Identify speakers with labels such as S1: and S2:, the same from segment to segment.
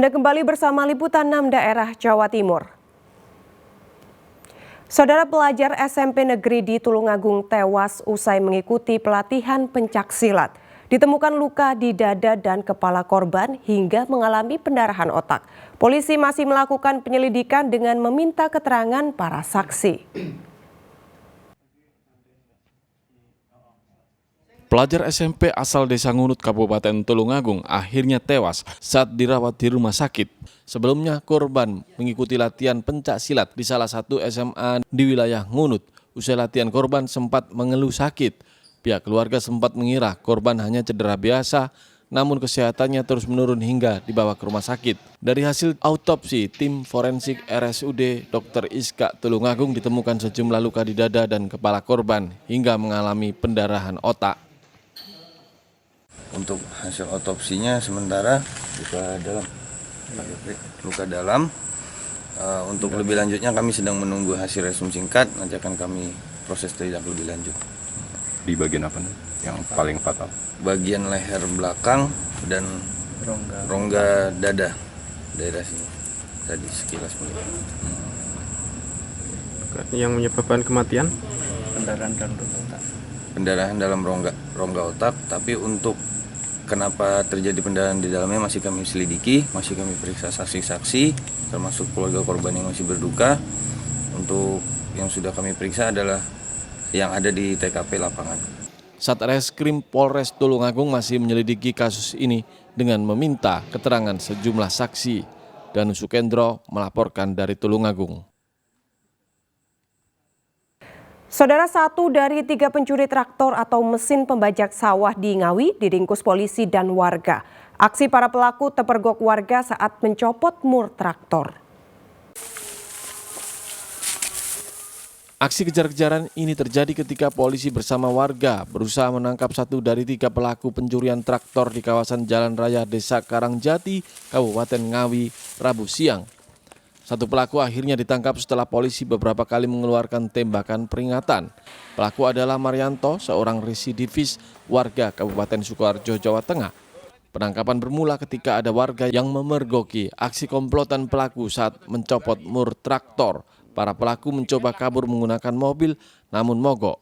S1: Anda kembali bersama Liputan 6 Daerah Jawa Timur. Saudara pelajar SMP Negeri di Tulungagung tewas usai mengikuti pelatihan pencaksilat. Ditemukan luka di dada dan kepala korban hingga mengalami pendarahan otak. Polisi masih melakukan penyelidikan dengan meminta keterangan para saksi.
S2: Pelajar SMP asal Desa Ngunut, Kabupaten Tulungagung akhirnya tewas saat dirawat di rumah sakit. Sebelumnya korban mengikuti latihan pencak silat di salah satu SMA di wilayah Ngunut. Usai latihan korban sempat mengeluh sakit. Pihak keluarga sempat mengira korban hanya cedera biasa, namun kesehatannya terus menurun hingga dibawa ke rumah sakit. Dari hasil autopsi, tim forensik RSUD Dr. Iska Tulungagung ditemukan sejumlah luka di dada dan kepala korban hingga mengalami pendarahan otak.
S3: Untuk hasil otopsinya sementara luka dalam. Untuk lebih lanjutnya kami sedang menunggu hasil resum singkat, nanti akan kami proses tindak lebih lanjut.
S4: Di bagian apa nih yang paling fatal?
S3: Bagian leher belakang dan rongga dada, daerah sini. Tadi sekilas melihat.
S5: Yang menyebabkan kematian?
S3: Pendarahan dalam rongga otak, tapi untuk kenapa terjadi pendarahan di dalamnya masih kami selidiki, masih kami periksa saksi-saksi, termasuk keluarga korban yang masih berduka. Untuk yang sudah kami periksa adalah yang ada di TKP lapangan.
S2: Satreskrim Polres Tulungagung masih menyelidiki kasus ini dengan meminta keterangan sejumlah saksi. Danu Sukendro melaporkan dari Tulungagung.
S1: Saudara, 1 dari 3 pencuri traktor atau mesin pembajak sawah di Ngawi diringkus polisi dan warga. Aksi para pelaku terpergok warga saat mencopot mur traktor.
S2: Aksi kejar-kejaran ini terjadi ketika polisi bersama warga berusaha menangkap 1 dari 3 pelaku pencurian traktor di kawasan Jalan Raya Desa Karangjati, Kabupaten Ngawi, Rabu siang. 1 pelaku akhirnya ditangkap setelah polisi beberapa kali mengeluarkan tembakan peringatan. Pelaku adalah Marianto, seorang residivis warga Kabupaten Sukoharjo, Jawa Tengah. Penangkapan bermula ketika ada warga yang memergoki aksi komplotan pelaku saat mencopot mur traktor. Para pelaku mencoba kabur menggunakan mobil, namun mogok.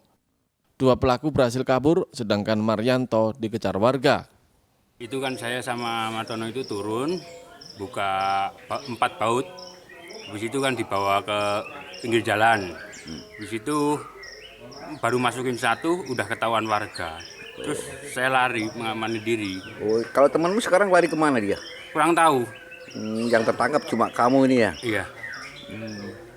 S2: 2 pelaku berhasil kabur, sedangkan Marianto dikejar warga.
S6: Itu kan saya sama Martono itu turun, buka 4 baut. Habis itu kan dibawa ke pinggir jalan. Habis itu baru masukin 1 udah ketahuan warga. Terus saya lari mengamani diri.
S7: Oh, kalau temanmu sekarang lari kemana dia?
S6: Kurang tahu.
S7: Yang tertangkap cuma kamu ini ya?
S6: Iya.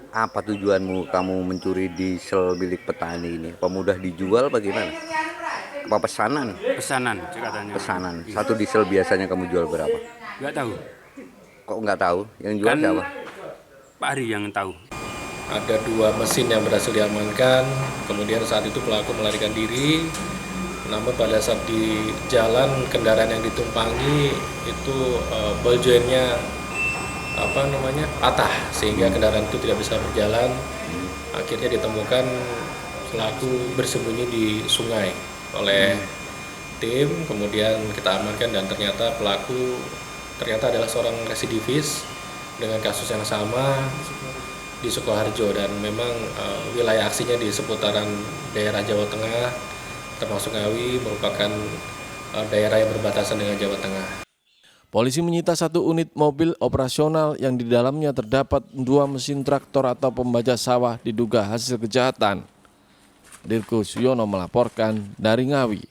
S7: Apa tujuanmu kamu mencuri diesel milik petani ini? Apa mudah dijual bagaimana? Apa pesanan?
S6: Pesanan katanya.
S7: Pesanan. 1 diesel biasanya kamu jual berapa?
S6: Nggak tahu.
S7: Kok nggak tahu? Yang jual
S6: Kan
S7: siapa?
S6: Pak Ari yang tahu.
S8: Ada 2 mesin yang berhasil diamankan, kemudian saat itu pelaku melarikan diri. Namun pada saat di jalan kendaraan yang ditumpangi itu ball jointnya patah sehingga kendaraan itu tidak bisa berjalan. Akhirnya ditemukan pelaku bersembunyi di sungai oleh tim, kemudian kita amankan dan ternyata pelaku adalah seorang residivis dengan kasus yang sama di Sukoharjo, dan memang wilayah aksinya di seputaran daerah Jawa Tengah, termasuk Ngawi merupakan daerah yang berbatasan dengan Jawa Tengah.
S2: Polisi menyita 1 unit mobil operasional yang di dalamnya terdapat 2 mesin traktor atau pembajak sawah diduga hasil kejahatan. Dirko Suyono melaporkan dari Ngawi.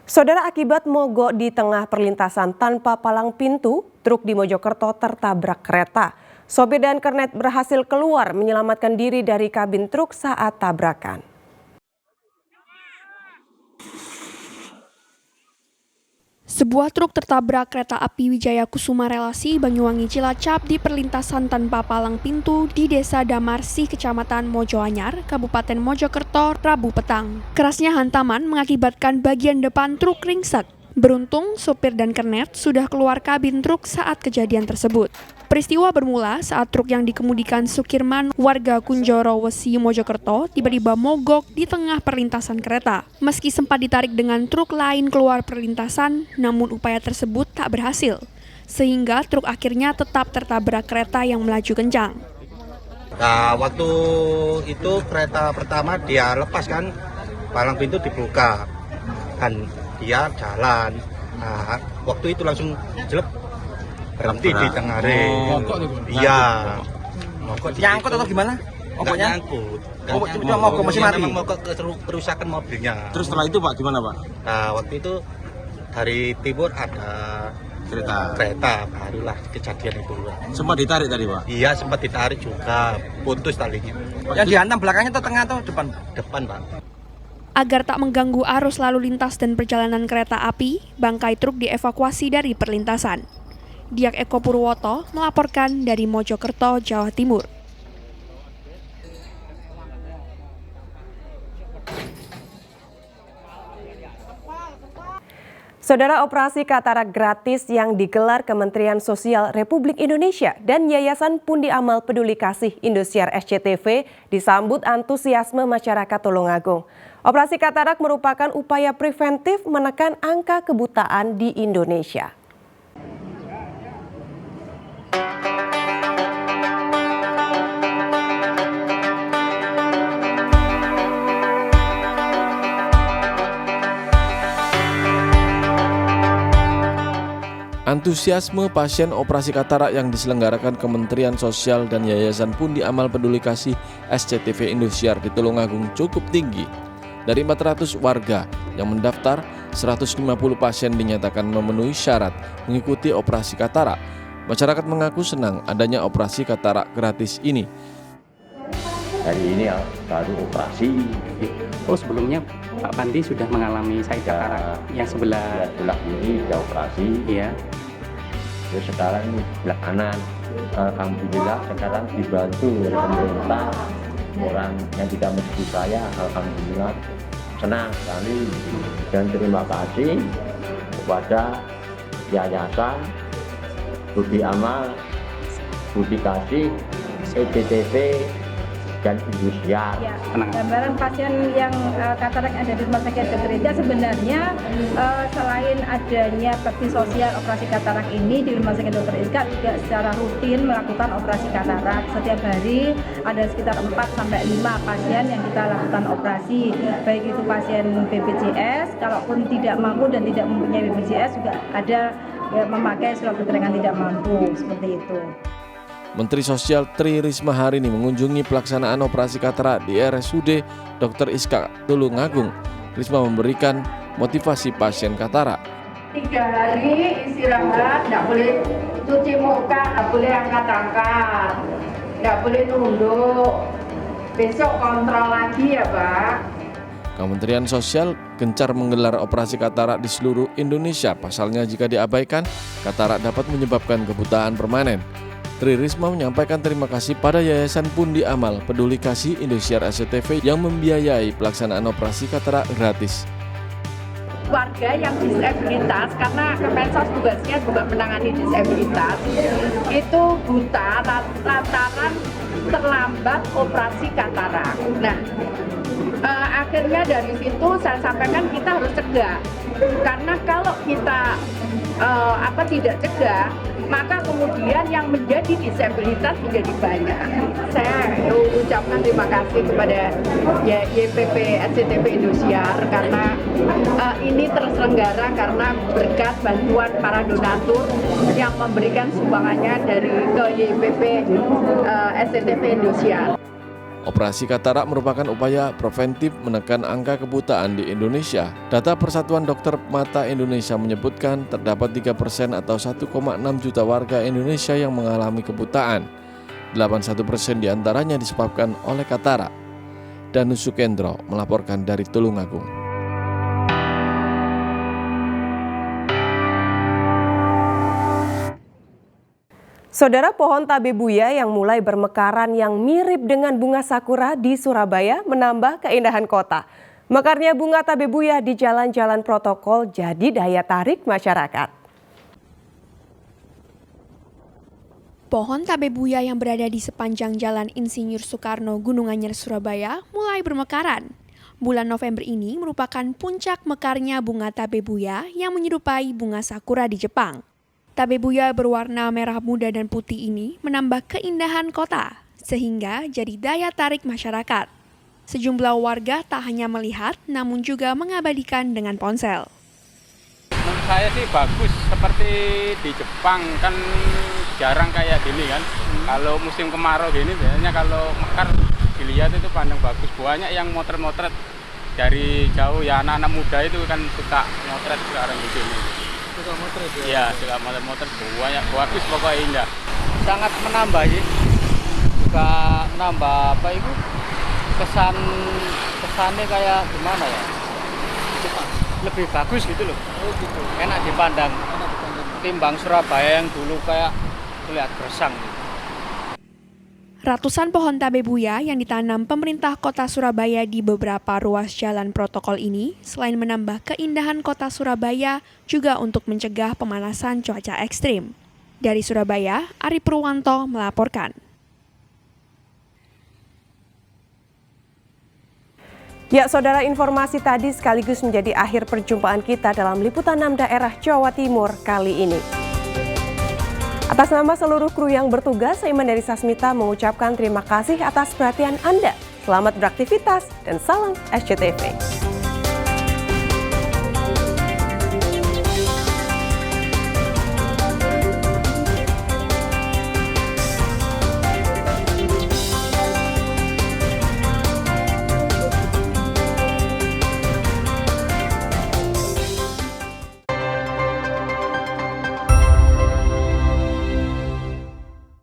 S1: Saudara, akibat mogok di tengah perlintasan tanpa palang pintu, truk di Mojokerto tertabrak kereta. Sopir dan kernet berhasil keluar menyelamatkan diri dari kabin truk saat tabrakan.
S9: Sebuah truk tertabrak kereta api Wijaya Kusuma relasi Banyuwangi Cilacap di perlintasan tanpa palang pintu di Desa Damarsi, Kecamatan Mojoanyar, Kabupaten Mojokerto, Rabu petang. Kerasnya hantaman mengakibatkan bagian depan truk ringsek. Beruntung, sopir dan kernet sudah keluar kabin truk saat kejadian tersebut. Peristiwa bermula saat truk yang dikemudikan Sukirman warga Kunjoro Wesi Mojokerto tiba-tiba mogok di tengah perlintasan kereta. Meski sempat ditarik dengan truk lain keluar perlintasan, namun upaya tersebut tak berhasil. Sehingga truk akhirnya tetap tertabrak kereta yang melaju kencang.
S10: Nah, waktu itu kereta pertama dia lepas kan, palang pintu dibuka, dan dia jalan. Nah, waktu itu langsung jelek berhenti di tengah rel. Iya.
S11: Nyangkut atau gimana?
S10: Nggak nyangkut.
S11: Cuma mogok masih mati.
S10: Memang mogok kerusakan mobilnya.
S11: Terus setelah itu Pak gimana Pak?
S10: Nah, waktu itu dari timur ada kereta barulah kejadian itu.
S11: Sempat ditarik tadi Pak?
S10: Iya, sempat ditarik juga, putus talinya.
S11: Yang dihantam belakangnya atau tengah atau depan?
S10: Depan, Pak.
S9: Agar tak mengganggu arus lalu lintas dan perjalanan kereta api, bangkai truk dievakuasi dari perlintasan. Diak Eko Purwoto melaporkan dari Mojokerto, Jawa Timur.
S1: Saudara, operasi katarak gratis yang digelar Kementerian Sosial Republik Indonesia dan Yayasan Pundi Amal Peduli Kasih Indosiar SCTV disambut antusiasme masyarakat Tulungagung. Operasi katarak merupakan upaya preventif menekan angka kebutaan di Indonesia.
S2: Antusiasme pasien operasi katarak yang diselenggarakan Kementerian Sosial dan Yayasan Pundi Amal Peduli Kasih SCTV Indosiar di Tulungagung cukup tinggi. Dari 400 warga yang mendaftar, 150 pasien dinyatakan memenuhi syarat mengikuti operasi katarak. Masyarakat mengaku senang adanya operasi katarak gratis ini.
S12: Hari ini ya, baru operasi.
S13: Oh, sebelumnya Pak Pandi sudah mengalami sakit katarak yang sebelah
S12: kiri sudah operasi.
S13: Iya.
S12: Terus sekarang ini sebelah kanan. Alhamdulillah sekarang dibantu oleh pemerintah. Orang yang tidak mesti saya, alhamdulillah senang sekali. Dan terima kasih kepada Yayasan Pundi Amal Peduli Kasih SCTV dan Indosiar.
S14: Ya, gambaran pasien yang katarak ada di Rumah Sakit Dr. Ida sebenarnya selain adanya bakti sosial operasi katarak ini di Rumah Sakit Dr. Ida juga secara rutin melakukan operasi katarak. Setiap hari ada sekitar 4-5 pasien yang kita lakukan operasi, baik itu pasien BPJS, kalaupun tidak mampu dan tidak mempunyai BPJS juga ada memakai surat keterangan tidak mampu, seperti itu.
S2: Menteri Sosial Tri Risma hari ini mengunjungi pelaksanaan operasi katarak di RSUD Dr. Iskak Tulungagung. Risma memberikan motivasi pasien katarak.
S15: 3 hari istirahat, nggak boleh cuci muka, nggak boleh angkat-angkat, nggak boleh nunduk. Besok kontrol lagi ya Pak.
S2: Kementerian Sosial gencar menggelar operasi katarak di seluruh Indonesia. Pasalnya jika diabaikan, katarak dapat menyebabkan kebutaan permanen. Tri Risma menyampaikan terima kasih pada Yayasan Pundi Amal Peduli Kasih Indosiar SCTV yang membiayai pelaksanaan operasi katarak gratis.
S15: Warga yang disabilitas, karena Kemensos tugasnya juga menangani disabilitas, itu buta lantaran terlambat operasi katarak. Nah, akhirnya dari situ saya sampaikan kita harus cegah, karena kalau kita tidak cegah, maka kemudian yang menjadi disabilitas menjadi banyak. Saya ucapkan terima kasih kepada YPP SCTV Indosiar karena ini terselenggara karena berkat bantuan para donatur yang memberikan sumbangannya dari ke YPP SCTV Indosiar.
S2: Operasi katarak merupakan upaya preventif menekan angka kebutaan di Indonesia. Data Persatuan Dokter Mata Indonesia menyebutkan terdapat 3% atau 1,6 juta warga Indonesia yang mengalami kebutaan. 81% diantaranya disebabkan oleh katarak. Danus Sukendro melaporkan dari Tulungagung.
S1: Saudara, pohon tabebuya yang mulai bermekaran yang mirip dengan bunga sakura di Surabaya menambah keindahan kota. Mekarnya bunga tabebuya di jalan-jalan protokol jadi daya tarik masyarakat.
S9: pohon tabebuya yang berada di sepanjang Jalan Insinyur Soekarno, Gunung Anyar, Surabaya mulai bermekaran. Bulan November ini merupakan puncak mekarnya bunga tabebuya yang menyerupai bunga sakura di Jepang. Tabebuya berwarna merah muda dan putih ini menambah keindahan kota, sehingga jadi daya tarik masyarakat. Sejumlah warga tak hanya melihat, namun juga mengabadikan dengan ponsel.
S16: Menurut saya sih bagus, seperti di Jepang kan jarang kayak gini kan. Kalau musim kemarau gini biasanya kalau mekar dilihat itu pandang bagus. Banyak yang motret-motret dari jauh ya, anak-anak muda itu kan suka motret sekarang di sini. Suka motret ya? Iya, suka motret banyak, bagus pokoknya indah.
S17: Sangat menambah ya, juga menambah apa itu kesannya kayak gimana ya? Lebih bagus gitu loh. Oh gitu. Enak dipandang. Timbang Surabaya yang dulu kayak terlihat gersang gitu.
S9: Ratusan pohon tabebuya yang ditanam pemerintah kota Surabaya di beberapa ruas jalan protokol ini selain menambah keindahan kota Surabaya juga untuk mencegah pemanasan cuaca ekstrim. Dari Surabaya, Ari Purwanto melaporkan.
S1: Ya, saudara, informasi tadi sekaligus menjadi akhir perjumpaan kita dalam Liputan 6 Daerah Jawa Timur kali ini. Atas nama seluruh kru yang bertugas, saya Iman dari Sasmita mengucapkan terima kasih atas perhatian Anda. Selamat beraktivitas dan salam SCTV.